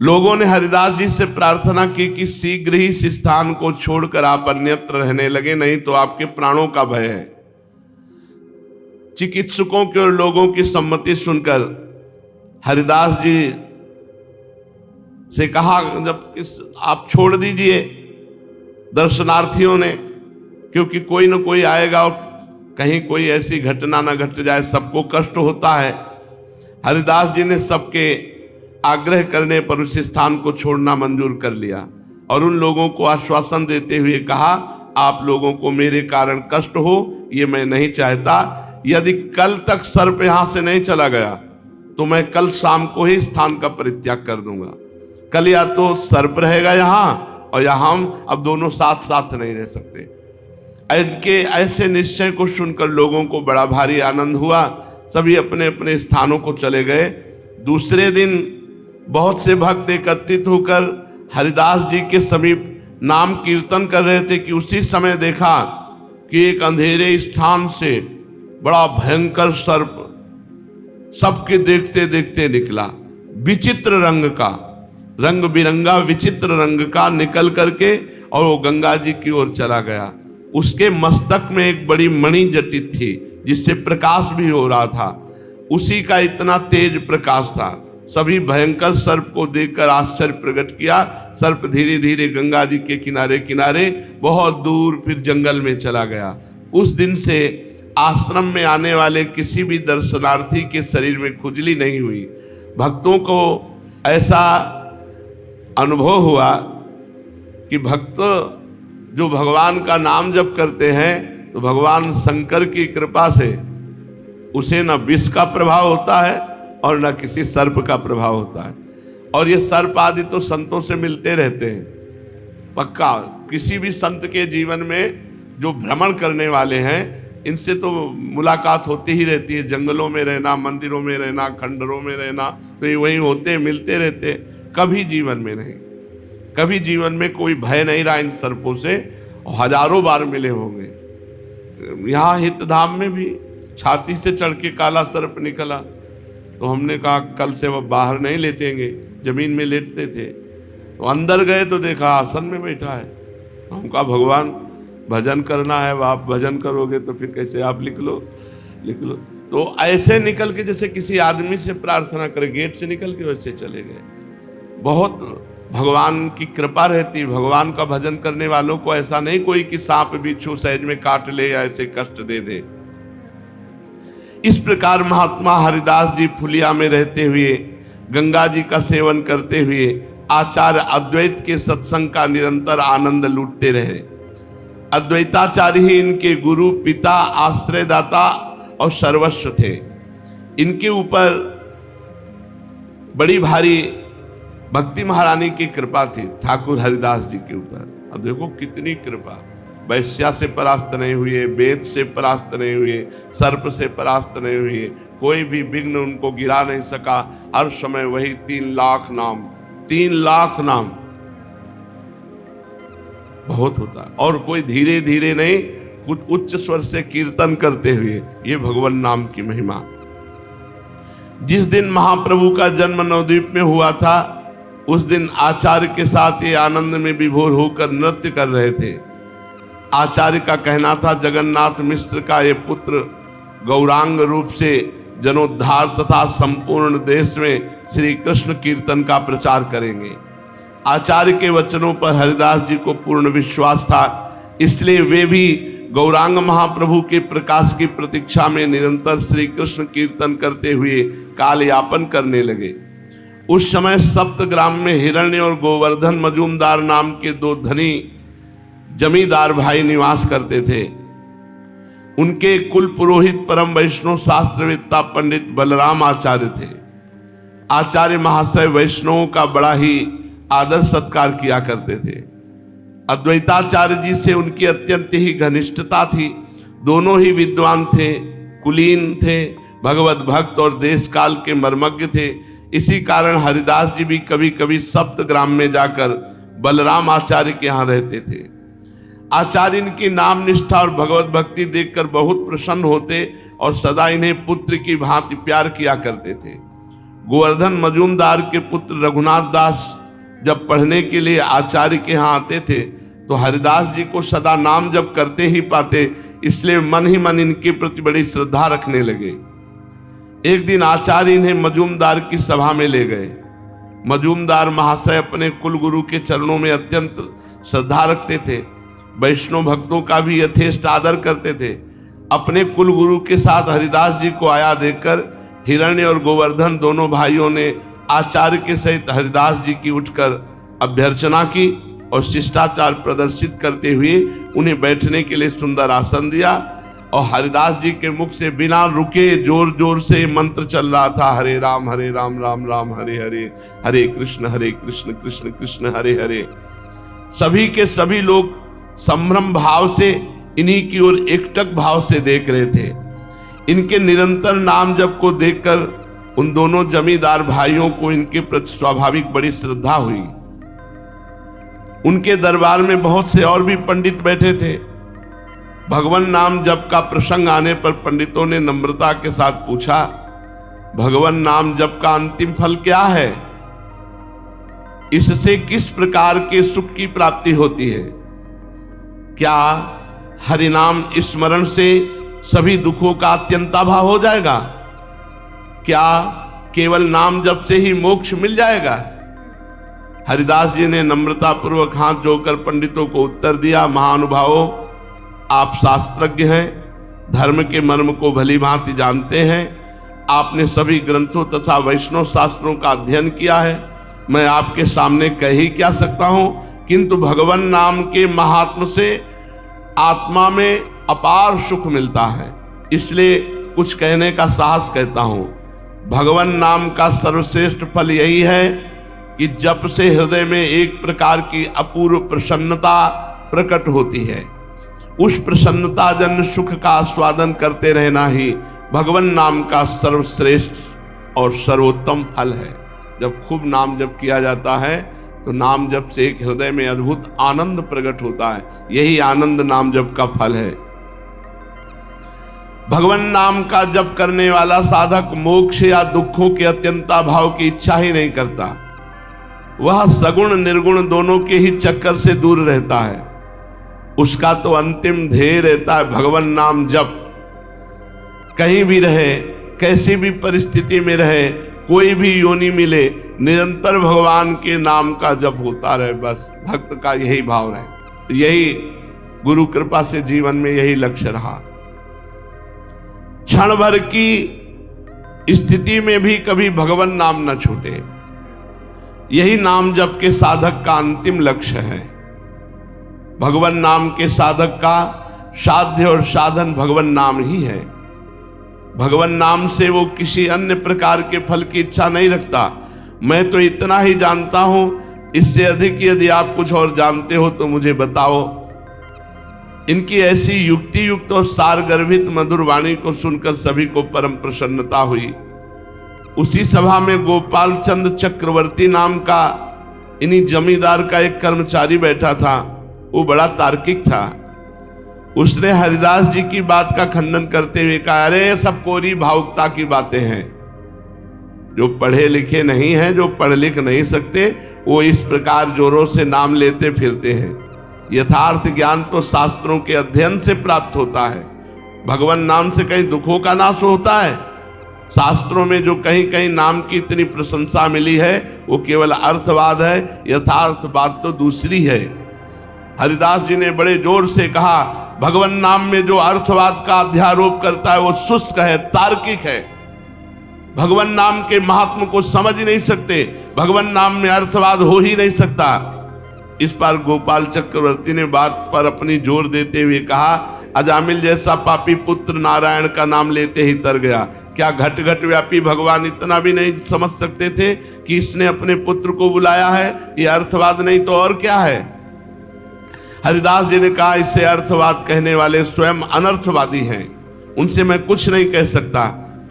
लोगों ने हरिदास जी से प्रार्थना की कि शीघ्र ही इस स्थान को छोड़कर आप अन्यत्र रहने लगे, नहीं तो आपके प्राणों का भय है। चिकित्सकों के और लोगों की सम्मति सुनकर हरिदास जी से कहा, जब आप छोड़ दीजिए दर्शनार्थियों ने, क्योंकि कोई न कोई आएगा और कहीं कोई ऐसी घटना न घट जाए, सबको कष्ट होता है। हरिदास जी ने सबके आग्रह करने पर उस स्थान को छोड़ना मंजूर कर लिया और उन लोगों को आश्वासन देते हुए कहा, आप लोगों को मेरे कारण कष्ट हो ये मैं नहीं चाहता। यदि कल तक सर्प यहां से नहीं चला गया तो मैं कल शाम को ही स्थान का परित्याग कर दूंगा। कल या तो सर्प रहेगा यहां और या हम अब दोनों साथ साथ नहीं रह सकते। इनके ऐसे निश्चय को सुनकर लोगों को बड़ा भारी आनंद हुआ। सभी अपने अपने स्थानों को चले गए। दूसरे दिन बहुत से भक्त एकत्रित होकर हरिदास जी के समीप नाम कीर्तन कर रहे थे कि उसी समय देखा कि एक अंधेरे स्थान से बड़ा भयंकर सर्प सबके देखते देखते निकला। विचित्र रंग का, रंग बिरंगा विचित्र रंग का निकल करके और वो गंगा जी की ओर चला गया। उसके मस्तक में एक बड़ी मणि जटित थी जिससे प्रकाश भी हो रहा था। उसी का इतना तेज प्रकाश था। सभी भयंकर सर्प को देखकर आश्चर्य प्रकट किया। सर्प धीरे धीरे गंगा जी के किनारे किनारे बहुत दूर फिर जंगल में चला गया। उस दिन से आश्रम में आने वाले किसी भी दर्शनार्थी के शरीर में खुजली नहीं हुई। भक्तों को ऐसा अनुभव हुआ कि भक्त जो भगवान का नाम जप करते हैं तो भगवान शंकर की कृपा से उसे न विष का प्रभाव होता है और न किसी सर्प का प्रभाव होता है। और ये सर्प आदि तो संतों से मिलते रहते हैं पक्का। किसी भी संत के जीवन में जो भ्रमण करने वाले हैं इनसे तो मुलाकात होती ही रहती है। जंगलों में रहना, मंदिरों में रहना, खंडरों में रहना, तो ये वहीं होते मिलते रहते। कभी जीवन में नहीं, कभी जीवन में कोई भय नहीं रहा इन सर्पों से। हजारों बार मिले होंगे। यहाँ हितधाम में भी छाती से चढ़ के काला सर्प निकला तो हमने कहा कल से वह बाहर नहीं लेटेंगे। जमीन में लेटते थे तो अंदर गए तो देखा आसन में बैठा है। हम कहा भगवान भजन करना है, आप भजन करोगे तो फिर कैसे, आप लिख लो लिख लो। तो ऐसे निकल के जैसे किसी आदमी से प्रार्थना करे, गेट से निकल के वैसे चले गए। बहुत भगवान की कृपा रहती। भगवान का भजन करने वालों को ऐसा नहीं कोई कि सांप बिच्छू सहज में काट ले या ऐसे कष्ट दे दे। इस प्रकार महात्मा हरिदास जी फुलिया में रहते हुए गंगा जी का सेवन करते हुए आचार्य अद्वैत के सत्संग का निरंतर आनंद लूटते रहे। अद्वैताचार्य ही इनके गुरु, पिता, आश्रयदाता और सर्वस्व थे। इनके ऊपर बड़ी भारी भक्ति महारानी की कृपा थी, ठाकुर हरिदास जी के ऊपर। अब देखो कितनी कृपा। वैश्या से परास्त नहीं हुए, वेद से परास्त नहीं हुए, सर्प से परास्त नहीं हुए, कोई भी विघ्न उनको गिरा नहीं सका। हर समय वही 3 लाख नाम, 3 लाख नाम बहुत होता है। और कोई धीरे धीरे नहीं, कुछ उच्च स्वर से कीर्तन करते हुए, ये भगवान नाम की महिमा। जिस दिन महाप्रभु का जन्म नवद्वीप में हुआ था उस दिन आचार्य के साथ ये आनंद में विभोर होकर नृत्य कर रहे थे। आचार्य का कहना था जगन्नाथ मिश्र का ये पुत्र गौरांग रूप से जनोद्धार तथा संपूर्ण देश में श्री कृष्ण कीर्तन का प्रचार करेंगे। आचार्य के वचनों पर हरिदास जी को पूर्ण विश्वास था, इसलिए वे भी गौरांग महाप्रभु के प्रकाश की प्रतीक्षा में निरंतर श्री कृष्ण कीर्तन करते हुए काल यापन करने लगे। उस समय सप्तग्राम में हिरण्य और गोवर्धन मजूमदार नाम के 2 धनी जमींदार भाई निवास करते थे। उनके कुल पुरोहित परम वैष्णव शास्त्रवेत्ता पंडित बलराम आचार्य थे। आचार्य महाशय वैष्णवों का बड़ा ही आदर सत्कार किया करते थे। अद्वैताचार्य जी से उनकी अत्यंत ही घनिष्ठता थी। दोनों ही विद्वान थे, कुलीन थे, भगवत भक्त और देश काल के मर्मज्ञ थे। इसी कारण हरिदास जी भी कभी कभी सप्तग्राम में जाकर बलराम आचार्य के यहाँ रहते थे। आचार्य इनकी नाम निष्ठा और भगवत भक्ति देखकर बहुत प्रसन्न होते और सदा इन्हें पुत्र की भांति प्यार किया करते थे। गोवर्धन मजूमदार के पुत्र रघुनाथ दास जब पढ़ने के लिए आचार्य के यहाँ आते थे तो हरिदास जी को सदा नाम जप करते ही पाते, इसलिए मन ही मन इनके प्रति बड़ी श्रद्धा रखने लगे। एक दिन आचार्य इन्हें मजूमदार की सभा में ले गए। मजूमदार महाशय अपने कुल गुरु के चरणों में अत्यंत श्रद्धा रखते थे, वैष्णव भक्तों का भी यथेष्ट आदर करते थे। अपने कुल गुरु के साथ हरिदास जी को आया देखकर हिरण्य और गोवर्धन दोनों भाइयों ने आचार्य के सहित हरिदास जी की उठकर अभ्यर्चना की और शिष्टाचार प्रदर्शित करते हुए उन्हें बैठने के लिए सुंदर आसन दिया। और हरिदास जी के मुख से बिना रुके जोर जोर से मंत्र चल रहा था, हरे राम राम राम हरे हरे, हरे कृष्ण कृष्ण कृष्ण हरे हरे। सभी के सभी लोग संभ्रम भाव से इन्हीं की ओर एकटक भाव से देख रहे थे। इनके निरंतर नाम जप को देखकर उन दोनों जमींदार भाइयों को इनके प्रति स्वाभाविक बड़ी श्रद्धा हुई। उनके दरबार में बहुत से और भी पंडित बैठे थे। भगवान नाम जप का प्रसंग आने पर पंडितों ने नम्रता के साथ पूछा, भगवान नाम जप का अंतिम फल क्या है? इससे किस प्रकार के सुख की प्राप्ति होती है? क्या हरिनाम स्मरण से सभी दुखों का अत्यंताभाव हो जाएगा? क्या केवल नाम जप से ही मोक्ष मिल जाएगा? हरिदास जी ने नम्रता पूर्वक हाथ जोड़कर पंडितों को उत्तर दिया, महानुभावों, आप शास्त्रज्ञ हैं, धर्म के मर्म को भली भांति जानते हैं। आपने सभी ग्रंथों तथा वैष्णव शास्त्रों का अध्ययन किया है। मैं आपके सामने कह ही क्या सकता हूं, किंतु भगवान नाम के महात्म से आत्मा में अपार सुख मिलता है, इसलिए कुछ कहने का साहस कहता हूं। भगवान नाम का सर्वश्रेष्ठ फल यही है कि जप से हृदय में एक प्रकार की अपूर्व प्रसन्नता प्रकट होती है। उस प्रसन्नता जन्य सुख का आस्वादन करते रहना ही भगवान नाम का सर्वश्रेष्ठ और सर्वोत्तम फल है। जब खूब नाम जप किया जाता है तो नाम जप से एक हृदय में अद्भुत आनंद प्रकट होता है। यही आनंद नाम जप का फल है। भगवान नाम का जप करने वाला साधक मोक्ष या दुखों के अत्यंताभाव की इच्छा ही नहीं करता। वह सगुण निर्गुण दोनों के ही चक्कर से दूर रहता है। उसका तो अंतिम ध्येय रहता है भगवान नाम जप। कहीं भी रहे, कैसी भी परिस्थिति में रहे, कोई भी योनि मिले, निरंतर भगवान के नाम का जप होता रहे। बस भक्त का यही भाव रहे। यही गुरु कृपा से जीवन में यही लक्ष्य रहा। क्षण भर की स्थिति में भी कभी भगवान नाम न छूटे, यही नाम जप के साधक का अंतिम लक्ष्य है। भगवान नाम के साधक का साध्य और साधन भगवान नाम ही है। भगवान नाम से वो किसी अन्य प्रकार के फल की इच्छा नहीं रखता। मैं तो इतना ही जानता हूं, इससे अधिक यदि आप कुछ और जानते हो तो मुझे बताओ। इनकी ऐसी युक्ति युक्त और सारगर्भित मधुर वाणी को सुनकर सभी को परम प्रसन्नता हुई। उसी सभा में गोपाल चंद चक्रवर्ती नाम का इन्हीं जमींदार का एक कर्मचारी बैठा था। वो बड़ा तार्किक था। उसने हरिदास जी की बात का खंडन करते हुए कहा, अरे सब कोरी भावुकता की बातें हैं। जो पढ़े लिखे नहीं हैं, जो पढ़ लिख नहीं सकते, वो इस प्रकार जोरों से नाम लेते फिरते हैं। यथार्थ ज्ञान तो शास्त्रों के अध्ययन से प्राप्त होता है। भगवान नाम से कहीं दुखों का नाश होता है? शास्त्रों में जो कहीं कहीं नाम की इतनी प्रशंसा मिली है वो केवल अर्थवाद है, यथार्थ बात तो दूसरी है। हरिदास जी ने बड़े जोर से कहा, भगवान नाम में जो अर्थवाद का अध्यारोप करता है वो शुष्क है, तार्किक है। भगवान नाम के महात्म को समझ ही नहीं सकते। भगवान नाम में अर्थवाद हो ही नहीं सकता। इस पर गोपाल चक्रवर्ती ने बात पर अपनी जोर देते हुए कहा, अजामिल जैसा पापी पुत्र नारायण का नाम लेते ही तर गया। क्या घट घट व्यापी भगवान इतना भी नहीं समझ सकते थे कि इसने अपने पुत्र को बुलाया है? ये अर्थवाद नहीं तो और क्या है? हरिदास जी ने कहा, इससे अर्थवाद कहने वाले स्वयं अनर्थवादी हैं, उनसे मैं कुछ नहीं कह सकता।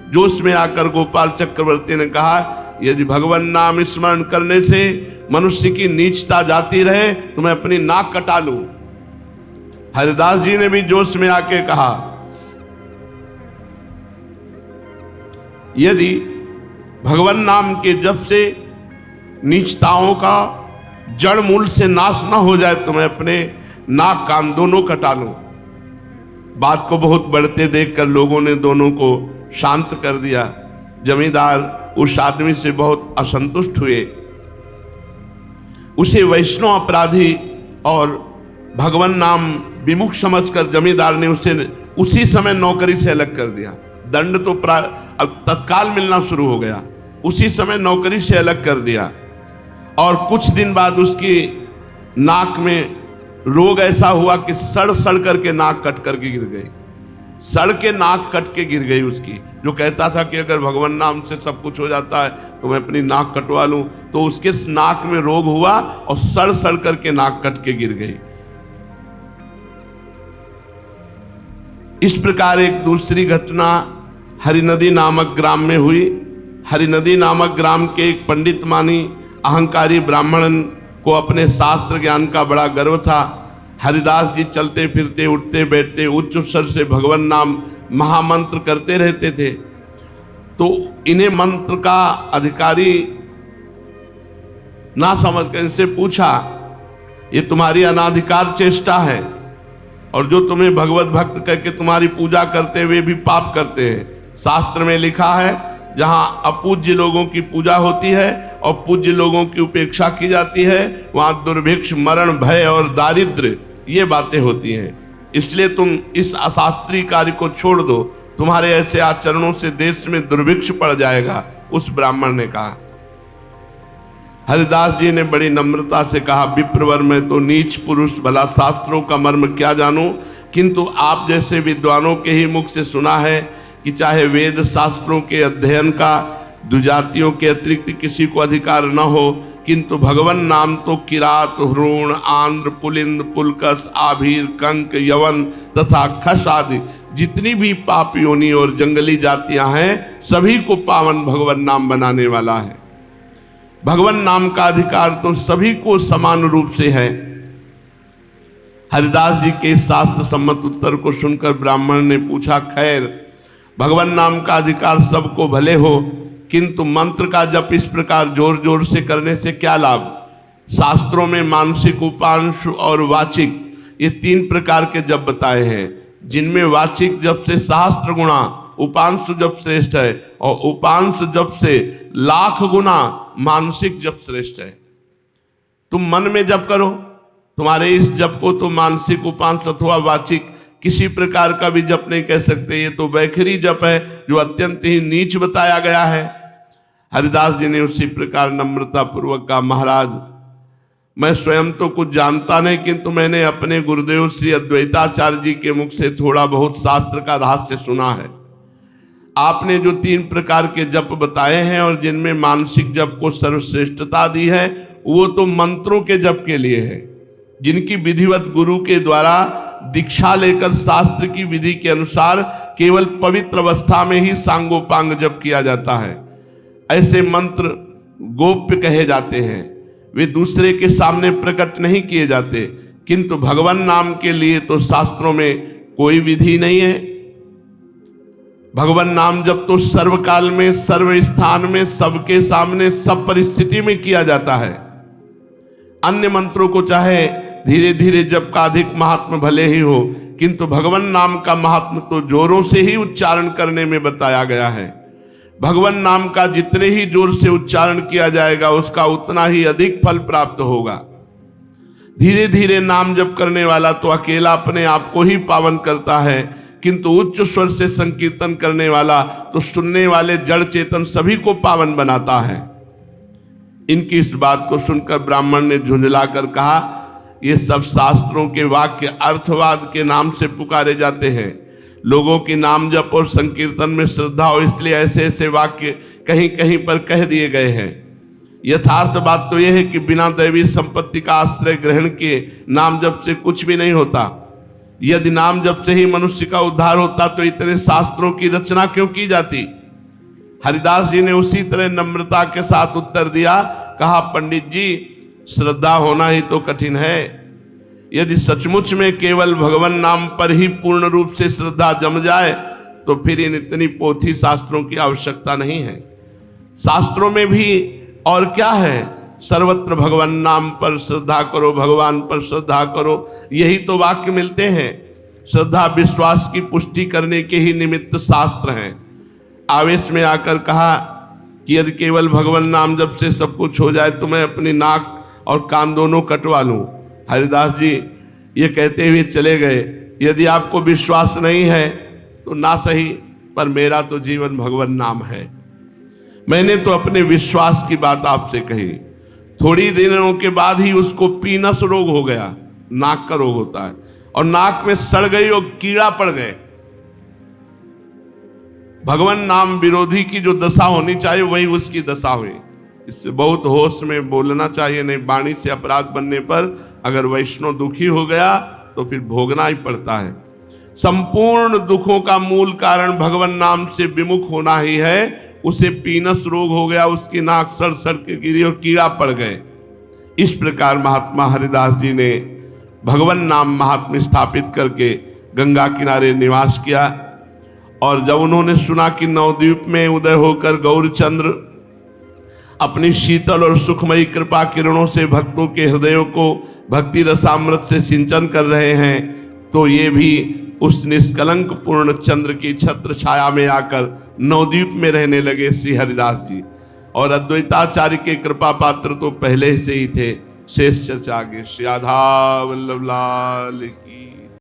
जोश में आकर गोपाल चक्रवर्ती ने कहा, यदि भगवान नाम स्मरण करने से मनुष्य की नीचता जाती रहे तो मैं अपनी नाक कटा लूं। हरिदास जी ने भी जोश में आके कहा, यदि भगवान नाम के जप से नीचताओं का जड़ मूल से नाश ना हो जाए तो मैं अपने नाक कान दोनों कटा लूं। बात को बहुत बढ़ते देखकर लोगों ने दोनों को शांत कर दिया। जमींदार उस आदमी से बहुत असंतुष्ट हुए। उसे वैष्णव अपराधी और भगवान नाम विमुख समझकर जमींदार ने उसे उसी समय नौकरी से अलग कर दिया। दंड तो तत्काल मिलना शुरू हो गया, उसी समय नौकरी से अलग कर दिया। और कुछ दिन बाद उसकी नाक में रोग ऐसा हुआ कि सड़ सड़ करके नाक कट करके गिर गई। सड़ के नाक कट के गिर गई उसकी। जो कहता था कि अगर भगवान नाम से सब कुछ हो जाता है तो मैं अपनी नाक कटवा लूं, तो उसके नाक में रोग हुआ और सड़ सड़ करके नाक कट के गिर गई। इस प्रकार एक दूसरी घटना हरिनदी नामक ग्राम में हुई। हरिनदी नामक ग्राम के एक पंडित मानी अहंकारी ब्राह्मण को अपने शास्त्र ज्ञान का बड़ा गर्व था। हरिदास जी चलते फिरते उठते बैठते उच्च स्वर से भगवान नाम महामंत्र करते रहते थे। तो इन्हें मंत्र का अधिकारी ना समझकर इनसे पूछा, ये तुम्हारी अनाधिकार चेष्टा है और जो तुम्हें भगवत भक्त कह के तुम्हारी पूजा करते हुए भी पाप करते हैं। शास्त्र में लिखा है जहां अपूज्य लोगों की पूजा होती है और पूज्य लोगों की उपेक्षा की जाती है, वहां दुर्भिक्ष, मरण, भय और दारिद्र्य ये बातें होती हैं। इसलिए तुम इस अशास्त्रीय कार्य को छोड़ दो, तुम्हारे ऐसे आचरणों से देश में दुर्भिक्ष पड़ जाएगा, उस ब्राह्मण ने कहा। हरिदास जी ने बड़ी नम्रता से कहा, विप्रवर मैं तो नीच पुरुष, भला शास्त्रों का मर्म क्या जानूं, किंतु आप जैसे विद्वानों के ही मुख से सुना है कि चाहे वेद शास्त्रों के अध्ययन का द्विजातियों के अतिरिक्त किसी को अधिकार न हो, किंतु भगवान नाम तो किरात, ह्रोण, आंध्र, पुलिंद, पुलकस, आभीर, कंक, यवन तथा खश आदि जितनी भी पाप योनि और जंगली जातियां हैं सभी को पावन भगवान नाम बनाने वाला है। भगवान नाम का अधिकार तो सभी को समान रूप से है। हरिदास जी के शास्त्र सम्मत उत्तर को सुनकर ब्राह्मण ने पूछा, खैर भगवान नाम का अधिकार सबको भले हो, किंतु मंत्र का जप इस प्रकार जोर जोर से करने से क्या लाभ। शास्त्रों में मानसिक, उपांशु और वाचिक ये 3 प्रकार के जप बताए हैं, जिनमें वाचिक जप से सहस्त्र गुणा उपांशु जप श्रेष्ठ है और उपांशु जप से लाख गुना मानसिक जप श्रेष्ठ है। तुम मन में जप करो, तुम्हारे इस जप को तो मानसिक, उपांश अथवा वाचिक किसी प्रकार का भी जप नहीं कह सकते। ये तो वैखरी जप है जो अत्यंत ही नीच बताया गया है। हरिदास जी ने उसी प्रकार नम्रता पूर्वक कहा, महाराज मैं स्वयं तो कुछ जानता नहीं, किंतु मैंने अपने गुरुदेव श्री अद्वैताचार्य जी के मुख से थोड़ा बहुत शास्त्र का रहस्य सुना है। आपने जो 3 प्रकार के जप बताए हैं और जिनमें मानसिक जप को सर्वश्रेष्ठता दी है, वो तो मंत्रों के जप के लिए है, जिनकी विधिवत गुरु के द्वारा दीक्षा लेकर शास्त्र की विधि के अनुसार केवल पवित्र अवस्था में ही सांगोपांग जप किया जाता है। ऐसे मंत्र गोप्य कहे जाते हैं, वे दूसरे के सामने प्रकट नहीं किए जाते, किंतु भगवान नाम के लिए तो शास्त्रों में कोई विधि नहीं है। भगवान नाम जप तो सर्वकाल में, सर्व स्थान में, सबके सामने, सब परिस्थिति में किया जाता है। अन्य मंत्रों को चाहे धीरे धीरे जप का अधिक महात्म भले ही हो, किंतु भगवान नाम का महात्म तो जोरों से ही उच्चारण करने में बताया गया है। भगवान नाम का जितने ही जोर से उच्चारण किया जाएगा उसका उतना ही अधिक फल प्राप्त होगा। धीरे धीरे नाम जप करने वाला तो अकेला अपने आप को ही पावन करता है, किंतु उच्च स्वर से संकीर्तन करने वाला तो सुनने वाले जड़ चेतन सभी को पावन बनाता है। इनकी इस बात को सुनकर ब्राह्मण ने झुंझलाकर कहा, ये सब शास्त्रों के वाक्य अर्थवाद के नाम से पुकारे जाते हैं। लोगों की नाम जप और संकीर्तन में श्रद्धा हो, इसलिए ऐसे ऐसे वाक्य कहीं कहीं पर कह दिए गए हैं। यथार्थ बात तो यह है कि बिना दैवी संपत्ति का आश्रय ग्रहण किए नाम जप से कुछ भी नहीं होता। यदि नाम जप से ही मनुष्य का उद्धार होता तो इतने शास्त्रों की रचना क्यों की जाती। हरिदास जी ने उसी तरह नम्रता के साथ उत्तर दिया, कहा, पंडित जी श्रद्धा होना ही तो कठिन है। यदि सचमुच में केवल भगवान नाम पर ही पूर्ण रूप से श्रद्धा जम जाए तो फिर इन इतनी पोथी शास्त्रों की आवश्यकता नहीं है। शास्त्रों में भी और क्या है, सर्वत्र भगवान नाम पर श्रद्धा करो, भगवान पर श्रद्धा करो, यही तो वाक्य मिलते हैं। श्रद्धा विश्वास की पुष्टि करने के ही निमित्त शास्त्र हैं। आवेश में आकर कहा कि यदि केवल भगवान नाम जप से सब कुछ हो जाए तो मैं अपनी नाक और कान दोनों कटवा लूं। हरिदास जी ये कहते हुए चले गए, यदि आपको विश्वास नहीं है तो ना सही, पर मेरा तो जीवन भगवान नाम है। मैंने तो अपने विश्वास की बात आपसे कही। थोड़ी दिनों के बाद ही उसको पीनस रोग हो गया, नाक का रोग होता है, और नाक में सड़ गई और कीड़ा पड़ गए। भगवान नाम विरोधी की जो दशा होनी चाहिए वही उसकी दशा हुई। इससे बहुत होश में बोलना चाहिए, नहीं वाणी से अपराध बनने पर अगर वैष्णव दुखी हो गया तो फिर भोगना ही पड़ता है। संपूर्ण दुखों का मूल कारण भगवान नाम से विमुख होना ही है। उसे पीनस रोग हो गया, उसकी नाक सड़ सड़ के गिरी और कीड़ा पड़ गए। इस प्रकार महात्मा हरिदास जी ने भगवान नाम महात्म्य स्थापित करके गंगा किनारे निवास किया। और जब उन्होंने सुना कि नवद्वीप में उदय होकर गौरचंद्र अपनी शीतल और सुखमयी कृपा किरणों से भक्तों के हृदयों को भक्ति रसामृत से सिंचन कर रहे हैं, तो ये भी उस निष्कलंक पूर्ण चंद्र की छत्र छाया में आकर नवद्वीप में रहने लगे श्री हरिदास जी। और अद्वैताचार्य के कृपा पात्र तो पहले से ही थे। शेष चर्चा आगे। श्री राधा वल्लभ लाल की।